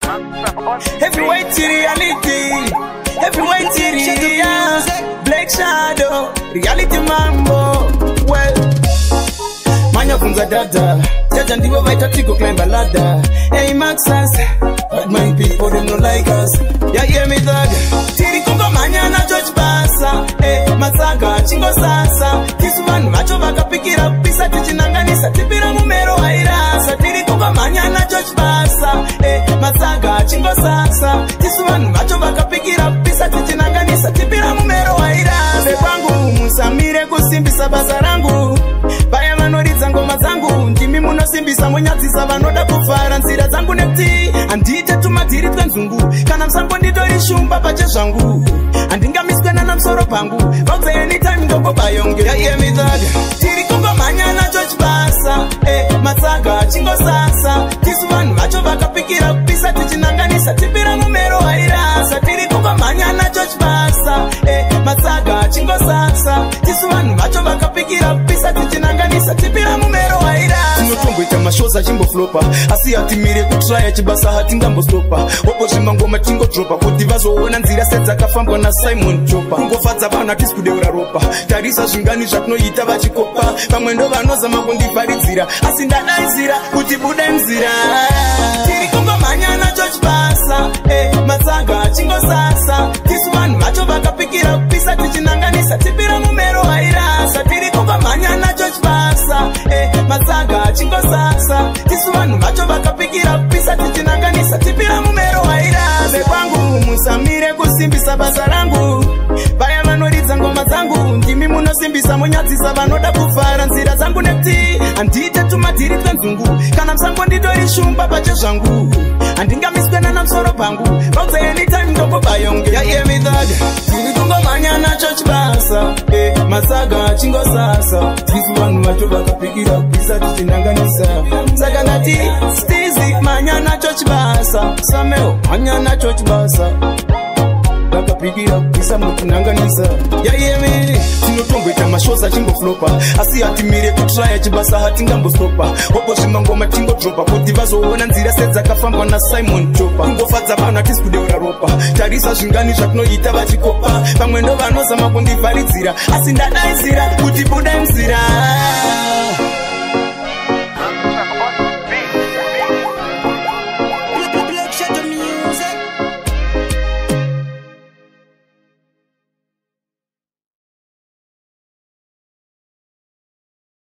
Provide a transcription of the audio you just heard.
Heavyweight to reality. Heavyweight to reality. Black Shadow. Reality mambo. Well, manya funza dada. Jaja ndivo vaita tiko climb a ladder. Hey Maxas, but my people them no like us. Yeah, hear me dog. Tiri kungo manya na George Basa. Hey, Masaga, chingo sasa. Kisuman macho vakapikira pisa tichinanganisa. Tipira mumero hairasa. Tiri kungo manya na George Basa. Hey, Masaga, chingo sasa. Kisuman macho vakapikira pisa tichinanganisa. Tipira mumero hairasa. Sepangu, musamire kusimbisa basa rangu. Baya vanoridza ngoma zangu. Ndimi munosimbisa munyadzisa vanoda kufara nzira dzangu neti. Andite tumadhiri twenzungu. Kana msango nditori shumba pache zvangu. Andingamiswe na msoro pangu. Vauze anytime ndoko bayonge. Ya hear me that. Tiri kungo manya na George Basa. Matsaga chingo sasa. Kisuvan macho vakapikira pisa tichinanganisa. Tipira mumero hairasa. Tiri kungo manya na George Basa. Matsaga chingo sasa. Kisuvan macho vakapikira pisa tichinanganisa. Tipira mumero hairasa. Tinotomboita mashoza chimbo flopa. Asi hatimire kutraya chibasa hatingambo stopa. Opo zvimangoma tingo dropa. Kuti vazoona nzira sedzakafambwa na Simon Chopa. Kungofadza vanhu hatisikudeura ropa. Tarisa zvingani zvatinoita vachikopa. Vamwe ndo vanozama kundivharidzira. Asi ndadaizira kuti buda mzira. Tiri kungomhanya na George Basa. Matsaga chingo sasa. Tisu vanhu vacho vakapikira kupisa tichinanganisa. Tipira mumero hairasa. Tiri kungomhanya na George Basa. Matsaga chingo sasa. Tisu vanhu vacho vakapikira kupisa tichinanganisa. Tipira mumero hairasa. Sekwangu musamire kusimbisa basa rangu. Vaya vanoridza ngoma dzangu. Ndimi munosimbisa munyadzisa vanoda kufara nzira dzangu neti. Andite tumadhiri twenzungu. Kana msango nditori shumba pache zvangu. Andingamiswe na msoro pangu. Vauze anytime ndoko bayonge. Ya hear me that. Tiri kungomhanya na George Basa. Masaga chingo sasa. Tisu vanhu vacho vakapikira kupisa tichinanganisa. Saka ndati Stizi manya na George Basa. Sameo manya na George Basa. Vakapikira kupisa mutinanganisa. Ya hear me. Tinotomboita mashoza chimbo flopa. Asi hatimire kutraya chibasa hatingambo stopa. Opo zvimangoma tingo dropa. Kuti vazoona nzira sedzakafambwa na Simon Chopa. Kungofadza vanhu hatisikudeura ropa. Tarisa zvingani zvatinoita vachikopa. Vamwe ndo vanozama kundivharidzira. Asi ndadaizira kuti buda mzira.